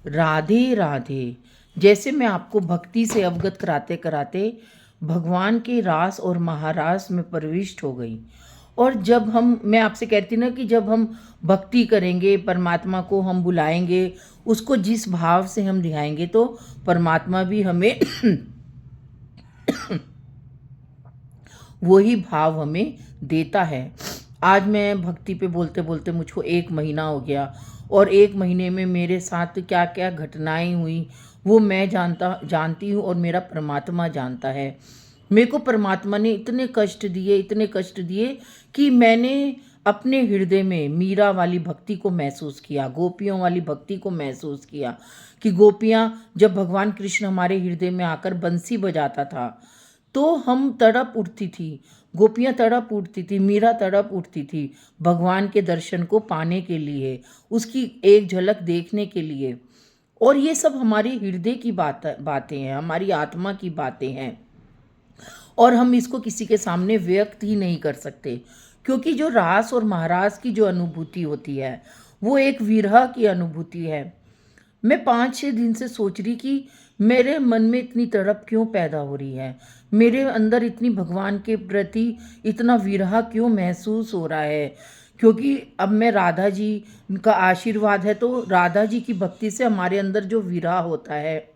राधे राधे। जैसे मैं आपको भक्ति से अवगत कराते कराते भगवान के रास और महारास में प्रविष्ट हो गई। और जब मैं आपसे कहती ना कि जब हम भक्ति करेंगे, परमात्मा को हम बुलाएंगे, उसको जिस भाव से हम दिखाएंगे तो परमात्मा भी हमें वही भाव हमें देता है। आज मैं भक्ति पे बोलते बोलते मुझको 1 महीना हो गया, और 1 महीने में मेरे साथ क्या क्या घटनाएं हुई वो मैं जानती हूँ, और मेरा परमात्मा जानता है। मेरे को परमात्मा ने इतने कष्ट दिए, इतने कष्ट दिए कि मैंने अपने हृदय में मीरा वाली भक्ति को महसूस किया, गोपियों वाली भक्ति को महसूस किया कि गोपियाँ जब भगवान कृष्ण हमारे हृदय में आकर बंसी बजाता था तो हम तड़प उठती थी, गोपियाँ तड़प उठती थी, मीरा तड़प उठती थी भगवान के दर्शन को पाने के लिए, उसकी एक झलक देखने के लिए। और ये सब हमारे हृदय की बातें हैं, हमारी आत्मा की बातें हैं, और हम इसको किसी के सामने व्यक्त ही नहीं कर सकते। क्योंकि जो रास और महारास की जो अनुभूति होती है वो एक विरह की अनुभूति है। मैं 5-6 दिन से सोच रही कि मेरे मन में इतनी तड़प क्यों पैदा हो रही है, मेरे अंदर इतनी भगवान के प्रति इतना विरह क्यों महसूस हो रहा है। क्योंकि अब मैं राधा जी का आशीर्वाद है, तो राधा जी की भक्ति से हमारे अंदर जो विरह होता है,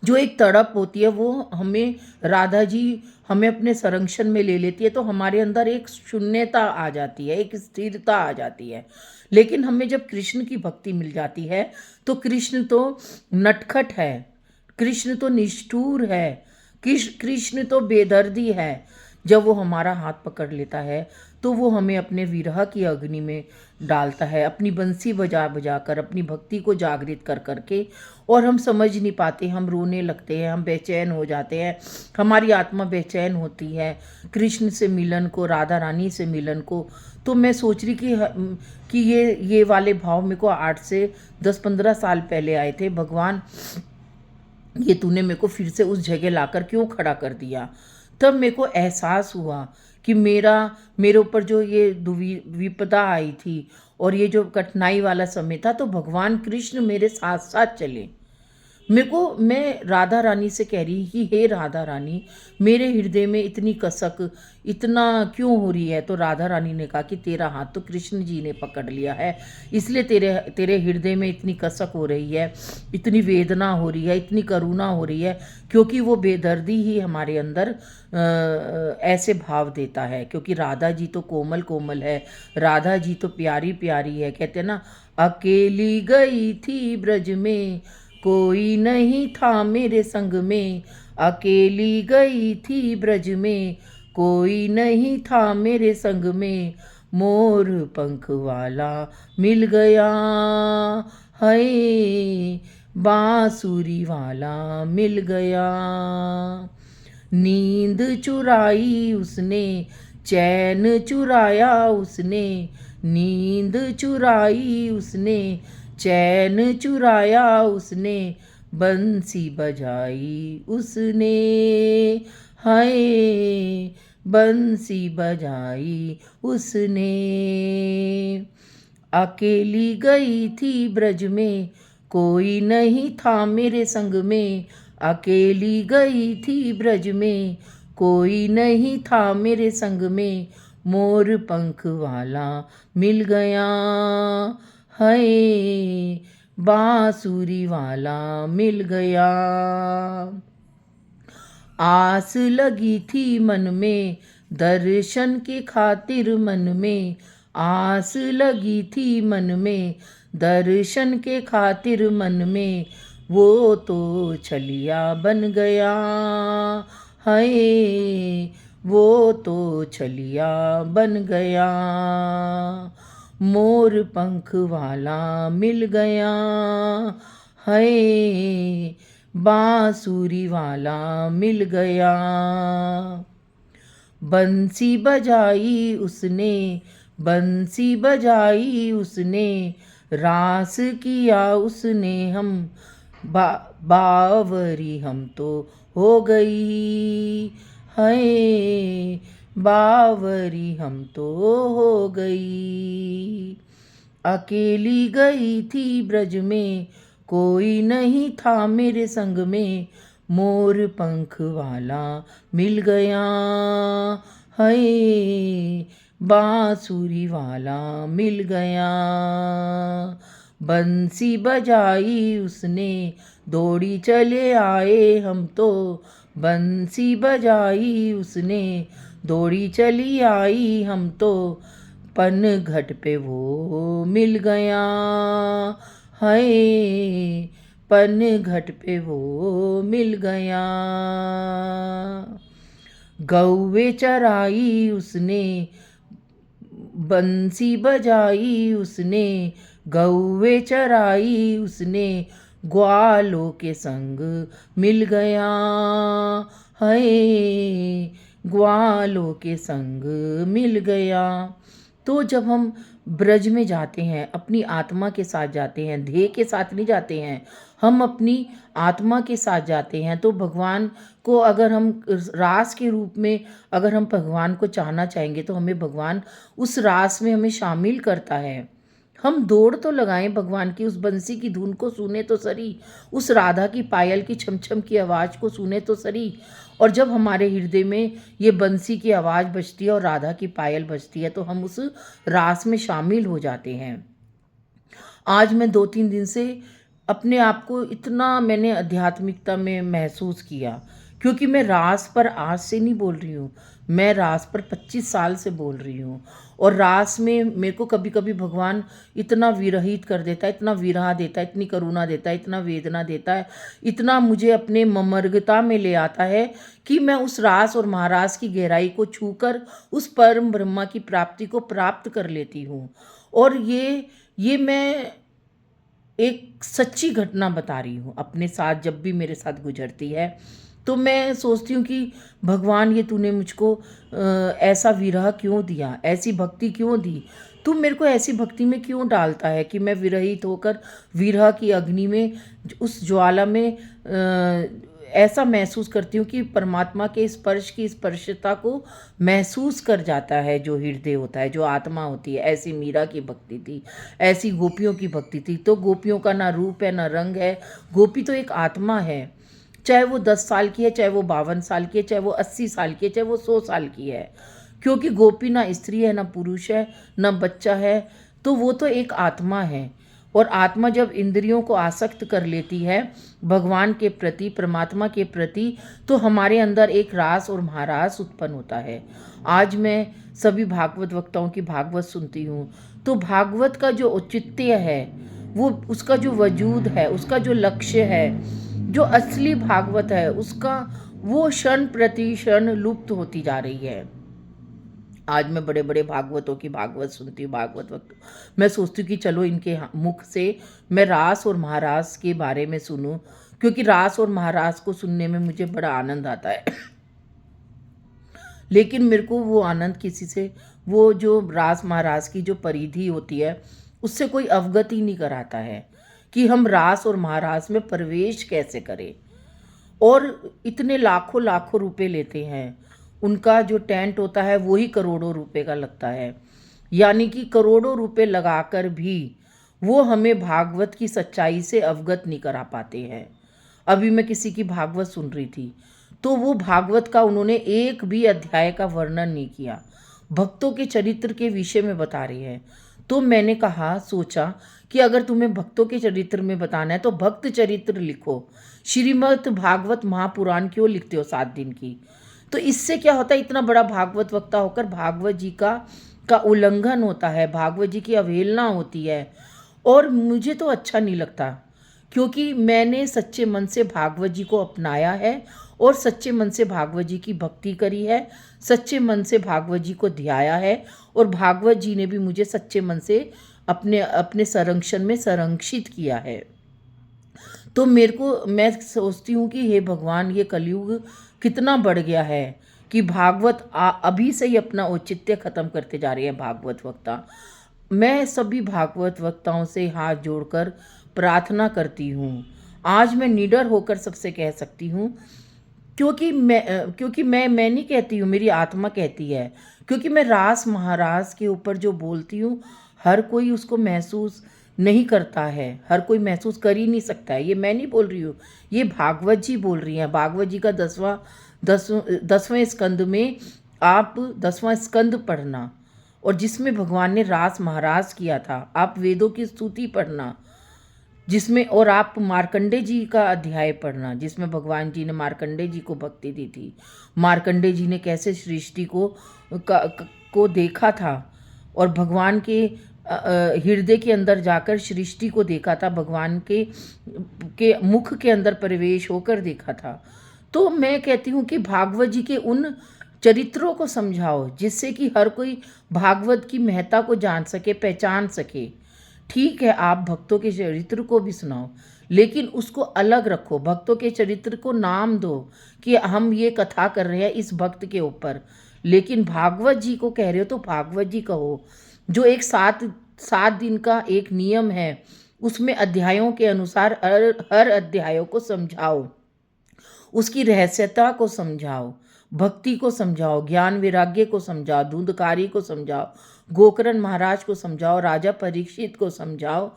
जो एक तड़प होती है, वो हमें राधा जी हमें अपने संरक्षण में ले लेती है, तो हमारे अंदर एक शून्यता आ जाती है, एक स्थिरता आ जाती है। लेकिन हमें जब कृष्ण की भक्ति मिल जाती है तो कृष्ण तो नटखट है, कृष्ण तो निष्ठुर है, कृष्ण तो बेदर्दी है। जब वो हमारा हाथ पकड़ लेता है तो वो हमें अपने विरह की अग्नि में डालता है, अपनी बंसी बजा बजा कर, अपनी भक्ति को जागृत कर करके। और हम समझ नहीं पाते, हम रोने लगते हैं, हम बेचैन हो जाते हैं, हमारी आत्मा बेचैन होती है कृष्ण से मिलन को, राधा रानी से मिलन को। तो मैं सोच रही कि ये वाले भाव मेरे को 8 से 10-15 साल पहले आए थे। भगवान, ये तूने मेरे को फिर से उस जगह लाकर क्यों खड़ा कर दिया। तब मेरे को एहसास हुआ कि मेरे ऊपर जो ये विपदा आई थी और ये जो कठिनाई वाला समय था, तो भगवान कृष्ण मेरे साथ साथ चले। मैं राधा रानी से कह रही कि हे राधा रानी, मेरे हृदय में इतनी कसक इतना क्यों हो रही है। तो राधा रानी ने कहा कि तेरा हाथ तो कृष्ण जी ने पकड़ लिया है, इसलिए तेरे तेरे हृदय में इतनी कसक हो रही है, इतनी वेदना हो रही है, इतनी करुणा हो रही है। क्योंकि वो बेदर्दी ही हमारे अंदर ऐसे भाव देता है। क्योंकि राधा जी तो कोमल कोमल है, राधा जी तो प्यारी प्यारी है। कहते हैं ना, अकेली गई थी ब्रज में, कोई नहीं था मेरे संग में। अकेली गई थी ब्रज में, कोई नहीं था मेरे संग में। मोर पंख वाला मिल गया है, बांसुरी वाला मिल गया। नींद चुराई उसने, चैन चुराया उसने, नींद चुराई उसने, चैन चुराया उसने, बंसी बजाई उसने, हाय बंसी बजाई उसने। अकेली गई थी ब्रज में, कोई नहीं था मेरे संग में। अकेली गई थी ब्रज में, कोई नहीं था मेरे संग में। मोर पंख वाला मिल गया है, बांसुरी वाला मिल गया। आस लगी थी मन में, दर्शन के खातिर मन में। आस लगी थी मन में, दर्शन के खातिर मन में। वो तो छलिया बन गया है, वो तो छलिया बन गया। मोर पंख वाला मिल गया है, बांसुरी वाला मिल गया। बंसी बजाई उसने, बंसी बजाई उसने, रास किया उसने हम, बावरी हम तो हो गई है, बावरी हम तो हो गई। अकेली गई थी ब्रज में, कोई नहीं था मेरे संग में, मोर पंख वाला मिल गया, है बांसुरी वाला मिल गया। बंसी बजाई उसने, दौड़ी चले आए हम तो, बंसी बजाई उसने, दौड़ी चली आई हम तो, पन घट पे वो मिल गया, हाय पन घट पे वो मिल गया। गौवे चराई उसने, बंसी बजाई उसने, गौवे चराई उसने, ग्वालों के संग मिल गया, है ग्वालों के संग मिल गया। तो जब हम ब्रज में जाते हैं, अपनी आत्मा के साथ जाते हैं, ध्येय के साथ नहीं जाते हैं, हम अपनी आत्मा के साथ जाते हैं, तो भगवान को अगर हम रास के रूप में अगर हम भगवान को चाहना चाहेंगे तो हमें भगवान उस रास में हमें शामिल करता है। हम दौड़ तो लगाएं भगवान की उस बंसी की धुन को सुने तो सरी, उस राधा की पायल की छम छम की आवाज़ को सुने तो सरी। और जब हमारे हृदय में ये बंसी की आवाज़ बजती है और राधा की पायल बजती है तो हम उस रास में शामिल हो जाते हैं। आज मैं 2-3 दिन से अपने आप को इतना मैंने आध्यात्मिकता में महसूस किया, क्योंकि मैं रास पर आज से नहीं बोल रही हूँ, मैं रास पर 25 साल से बोल रही हूँ। और रास में मेरे को कभी कभी भगवान इतना विरहित कर देता है, इतना विरह देता है, इतनी करुणा देता है, इतना वेदना देता है, इतना मुझे अपने ममर्गता में ले आता है कि मैं उस रास और महारास की गहराई को छूकर उस परम ब्रह्मा की प्राप्ति को प्राप्त कर लेती हूँ। और ये मैं एक सच्ची घटना बता रही हूँ अपने साथ, जब भी मेरे साथ गुजरती है तो मैं सोचती हूँ कि भगवान ये तूने मुझको ऐसा विरह क्यों दिया, ऐसी भक्ति क्यों दी, तू मेरे को ऐसी भक्ति में क्यों डालता है कि मैं विरहित होकर विरह की अग्नि में उस ज्वाला में ऐसा महसूस करती हूँ कि परमात्मा के स्पर्श की स्पर्शता को महसूस कर जाता है जो हृदय होता है, जो आत्मा होती है। ऐसी मीरा की भक्ति थी, ऐसी गोपियों की भक्ति थी। तो गोपियों का ना रूप है ना रंग है, गोपी तो एक आत्मा है, चाहे वो 10 साल की है, चाहे वो 52 साल की है, चाहे वो 80 साल की है, चाहे वो 100 साल की है। क्योंकि गोपी ना स्त्री है ना पुरुष है ना बच्चा है, तो वो तो एक आत्मा है। और आत्मा जब इंद्रियों को आसक्त कर लेती है भगवान के प्रति, परमात्मा के प्रति, तो हमारे अंदर एक रास और महारास उत्पन्न होता है। आज मैं सभी भागवत वक्ताओं की भागवत सुनती हूँ, तो भागवत का जो औचित्य है, वो उसका जो वजूद है, उसका जो लक्ष्य है, जो असली भागवत है, उसका वो क्षण प्रति क्षण लुप्त होती जा रही है। आज मैं बड़े बड़े भागवतों की भागवत सुनती हूँ, भागवत वक्त मैं सोचती हूँ कि चलो इनके मुख से मैं रास और महारास के बारे में सुनूं, क्योंकि रास और महारास को सुनने में मुझे बड़ा आनंद आता है। लेकिन मेरे को वो आनंद किसी से, वो जो रास महारास की जो परिधि होती है उससे कोई अवगत ही नहीं कराता है कि हम रास और महारास में प्रवेश कैसे करें। और इतने लाखों लाखों रुपए लेते हैं, उनका जो टेंट होता है वही करोड़ों रुपए का लगता है, यानी कि करोड़ों रुपए लगाकर भी वो हमें भागवत की सच्चाई से अवगत नहीं करा पाते हैं। अभी मैं किसी की भागवत सुन रही थी, तो वो भागवत का उन्होंने एक भी अध्याय का वर्णन नहीं किया, भक्तों के चरित्र के विषय में बता रहे हैं। तो मैंने कहा, सोचा कि अगर तुम्हें भक्तों के चरित्र में बताना है तो भक्त चरित्र लिखो, श्रीमद् भागवत महापुराण क्यों लिखते हो 7 दिन की। तो इससे क्या होता है, इतना बड़ा भागवत वक्ता होकर भागवत जी का उल्लंघन होता है, भागवत जी की अवहेलना होती है। और मुझे तो अच्छा नहीं लगता, क्योंकि मैंने सच्चे मन से भागवत जी को अपनाया है और सच्चे मन से भागवत जी की भक्ति करी है, सच्चे मन से भागवत जी को ध्याया है, और भागवत जी ने भी मुझे सच्चे मन से अपने अपने संरक्षण में संरक्षित किया है। तो मैं सोचती हूँ कि हे भगवान, ये कलयुग कितना बढ़ गया है कि भागवत अभी से ही अपना औचित्य खत्म करते जा रहे हैं भागवत वक्ता। मैं सभी भागवत वक्ताओं से हाथ जोड़कर प्रार्थना करती हूँ, आज मैं निडर होकर सबसे कह सकती हूँ, क्योंकि मैं नहीं कहती हूँ, मेरी आत्मा कहती है, क्योंकि मैं रास महारास के ऊपर जो बोलती हूँ हर कोई उसको महसूस नहीं करता है, हर कोई महसूस कर ही नहीं सकता है। ये मैं नहीं बोल रही हूँ, ये भागवत जी बोल रही हैं। भागवत जी का 10वें स्कंद में आप 10वां स्कंद पढ़ना, और जिसमें भगवान ने रास महाराज किया था, आप वेदों की स्तुति पढ़ना, जिसमें, और आप मार्कंडे जी का अध्याय पढ़ना, जिसमें भगवान जी ने मार्कंडे जी को भक्ति दी थी। मार्कंडे जी ने कैसे सृष्टि को देखा था, और भगवान के हृदय के अंदर जाकर सृष्टि को देखा था, भगवान के मुख के अंदर प्रवेश होकर देखा था। तो मैं कहती हूँ कि भागवत जी के उन चरित्रों को समझाओ, जिससे कि हर कोई भागवत की महत्ता को जान सके, पहचान सके। ठीक है, आप भक्तों के चरित्र को भी सुनाओ, लेकिन उसको अलग रखो। भक्तों के चरित्र को नाम दो कि हम ये कथा कर रहे हैं इस भक्त के ऊपर, लेकिन भागवत जी को कह रहे हो तो भागवत जी कहो। जो एक 7 दिन का एक नियम है, उसमें अध्यायों के अनुसार हर अध्यायों को समझाओ, उसकी रहस्यता को समझाओ, भक्ति को समझाओ, ज्ञान वैराग्य को समझाओ, धुंधकारी को समझाओ, गोकर्ण महाराज को समझाओ, राजा परीक्षित को समझाओ,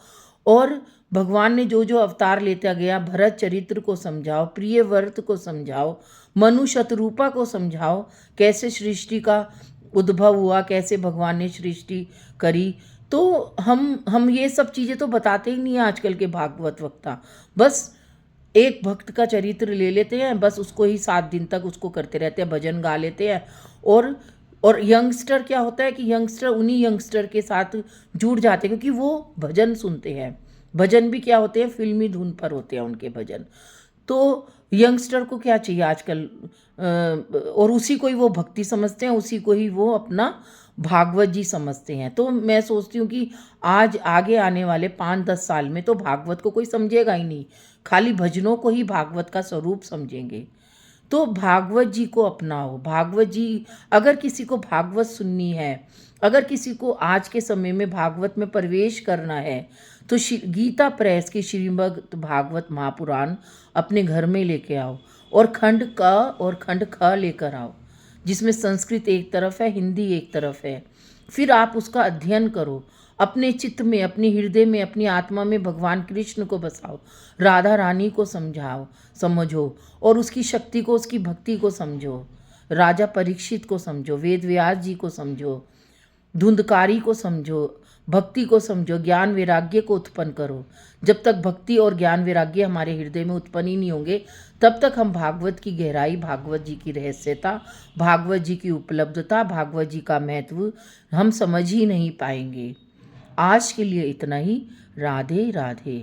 और भगवान ने जो जो अवतार लेता गया, भरत चरित्र को समझाओ, प्रिय व्रत को समझाओ, मनु शतरूपा को समझाओ, कैसे सृष्टि का उद्भव हुआ, कैसे भगवान ने सृष्टि करी। तो हम ये सब चीज़ें तो बताते ही नहीं हैं आजकल के भागवत वक्ता। बस एक भक्त का चरित्र ले लेते हैं, बस उसको ही 7 दिन तक उसको करते रहते हैं, भजन गा लेते हैं। और यंगस्टर क्या होता है कि यंगस्टर उन्हीं यंगस्टर के साथ जुड़ जाते हैं, क्योंकि वो भजन सुनते हैं। भजन भी क्या होते हैं, फिल्मी धुन पर होते हैं उनके भजन। तो यंगस्टर को क्या चाहिए आजकल, और उसी को ही वो भक्ति समझते हैं, उसी को ही वो अपना भागवत जी समझते हैं। तो मैं सोचती हूँ कि आज आगे आने वाले 5-10 साल में तो भागवत को कोई समझेगा ही नहीं, खाली भजनों को ही भागवत का स्वरूप समझेंगे। तो भागवत जी को अपनाओ। भागवत जी, अगर किसी को भागवत सुननी है, अगर किसी को आज के समय में भागवत में प्रवेश करना है, तो गीता प्रेस की श्रीमद् भागवत महापुराण अपने घर में लेके आओ, और खंड क और खंड ख लेकर आओ, जिसमें संस्कृत एक तरफ है, हिंदी एक तरफ है। फिर आप उसका अध्ययन करो, अपने चित्त में, अपने हृदय में, अपनी आत्मा में भगवान कृष्ण को बसाओ, राधा रानी को समझो, और उसकी शक्ति को, उसकी भक्ति को समझो, राजा परीक्षित को समझो, वेद व्यास जी को समझो, धुंधकारी को समझो, भक्ति को समझो, ज्ञान वैराग्य को उत्पन्न करो। जब तक भक्ति और ज्ञान वैराग्य हमारे हृदय में उत्पन्न ही नहीं होंगे, तब तक हम भागवत की गहराई, भागवत जी की रहस्यता, भागवत जी की उपलब्धता, भागवत जी का महत्व हम समझ ही नहीं पाएंगे। आज के लिए इतना ही। राधे राधे।